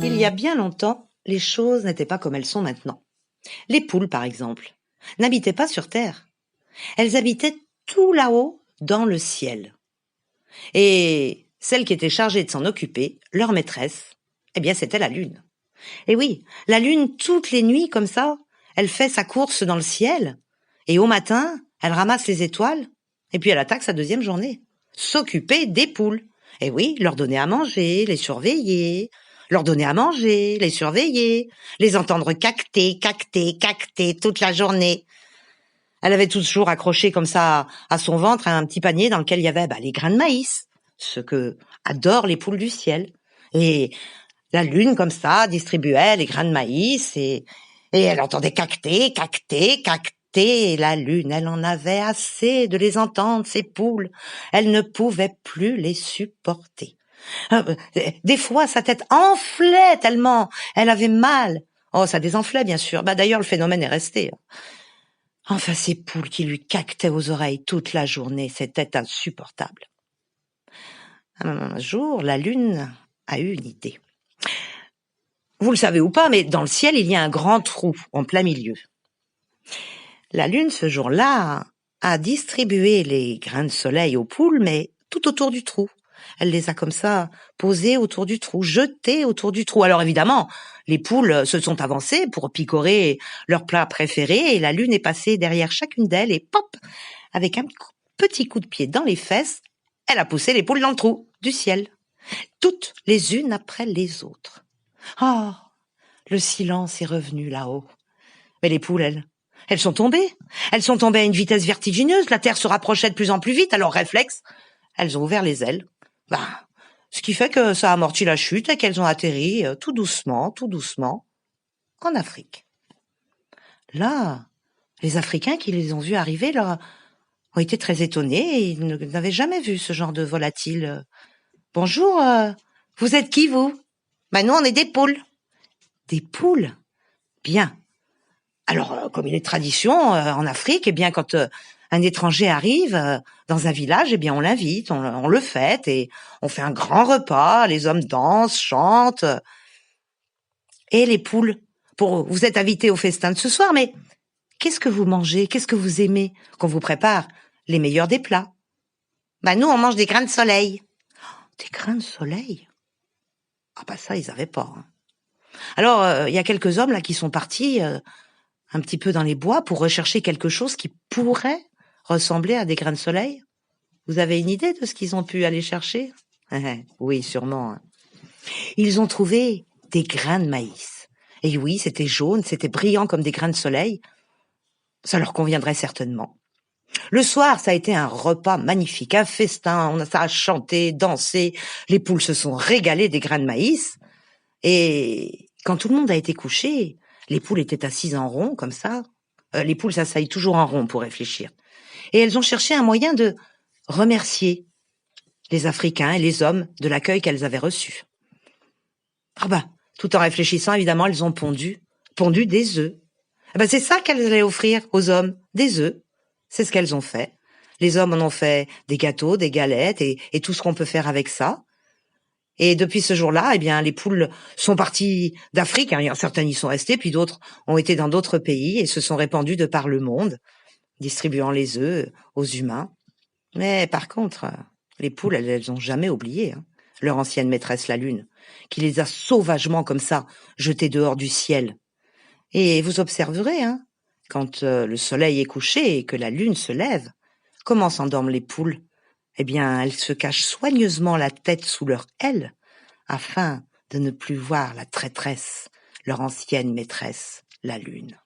Il y a bien longtemps, les choses n'étaient pas comme elles sont maintenant. Les poules, par exemple, n'habitaient pas sur Terre. Elles habitaient tout là-haut, dans le ciel. Et celle qui était chargée de s'en occuper, leur maîtresse, eh bien, c'était la Lune. Et oui, la Lune, toutes les nuits, comme ça, elle fait sa course dans le ciel. Et au matin, elle ramasse les étoiles. Et puis elle attaque sa deuxième journée. S'occuper des poules. Et oui, leur donner à manger, les surveiller. Leur donner à manger, les surveiller. Les entendre cacter, cacter, cacter toute la journée. Elle avait toujours accroché comme ça à son ventre un petit panier dans lequel il y avait les grains de maïs. Ce que adorent les poules du ciel. Et la Lune, comme ça, distribuait les grains de maïs et elle entendait cacter, cacter, cacter. Et la Lune, elle en avait assez de les entendre, ces poules. Elle ne pouvait plus les supporter. Des fois, sa tête enflait tellement elle avait mal. Oh, ça désenflait, bien sûr. D'ailleurs, le phénomène est resté. Enfin, ces poules qui lui cactaient aux oreilles toute la journée, c'était insupportable. Un jour, la Lune a eu une idée. Vous le savez ou pas, mais dans le ciel, il y a un grand trou en plein milieu. La Lune, ce jour-là, a distribué les grains de soleil aux poules, mais tout autour du trou. Elle les a comme ça posés autour du trou, jetés autour du trou. Alors évidemment, les poules se sont avancées pour picorer leur plat préféré et la Lune est passée derrière chacune d'elles et pop, avec un petit coup de pied dans les fesses, elle a poussé les poules dans le trou du ciel. Toutes les unes après les autres. Oh, le silence est revenu là-haut. Mais les poules, elles sont tombées. Elles sont tombées à une vitesse vertigineuse. La Terre se rapprochait de plus en plus vite. Alors, réflexe, elles ont ouvert les ailes. Ce qui fait que ça a amorti la chute et qu'elles ont atterri tout doucement, en Afrique. Là, les Africains qui les ont vus arriver, là, ont été très étonnés et ils n'avaient jamais vu ce genre de volatile. Bonjour, vous êtes qui, vous? Nous, on est des poules. Des poules? Bien. Alors, comme il est tradition en Afrique, quand un étranger arrive dans un village, on l'invite, on le fête et on fait un grand repas. Les hommes dansent, chantent. Et les poules, vous êtes invités au festin de ce soir, mais qu'est-ce que vous mangez? Qu'est-ce que vous aimez qu'on vous prépare les meilleurs des plats? Nous, on mange des grains de soleil. Des grains de soleil? Ça, ils avaient pas. Alors, il y a quelques hommes là qui sont partis un petit peu dans les bois pour rechercher quelque chose qui pourrait ressembler à des grains de soleil. Vous avez une idée de ce qu'ils ont pu aller chercher? Oui, sûrement. Ils ont trouvé des grains de maïs. Et oui, c'était jaune, c'était brillant comme des grains de soleil. Ça leur conviendrait certainement. Le soir, ça a été un repas magnifique, un festin, ça a chanté, dansé, les poules se sont régalées des grains de maïs. Et quand tout le monde a été couché, les poules étaient assises en rond, comme ça. Les poules s'asseyent toujours en rond pour réfléchir. Et elles ont cherché un moyen de remercier les Africains et les hommes de l'accueil qu'elles avaient reçu. Tout en réfléchissant, évidemment, elles ont pondu des œufs. C'est ça qu'elles allaient offrir aux hommes, des œufs. C'est ce qu'elles ont fait. Les hommes en ont fait des gâteaux, des galettes et tout ce qu'on peut faire avec ça. Et depuis ce jour-là, les poules sont parties d'Afrique. Certaines y sont restées, puis d'autres ont été dans d'autres pays et se sont répandues de par le monde, distribuant les œufs aux humains. Mais par contre, les poules, elles ont jamais oublié leur ancienne maîtresse, la Lune, qui les a sauvagement comme ça jetées dehors du ciel. Et vous observerez, quand le soleil est couché et que la Lune se lève, comment s'endorment les poules? Elles se cachent soigneusement la tête sous leur aile afin de ne plus voir la traîtresse, leur ancienne maîtresse, la Lune.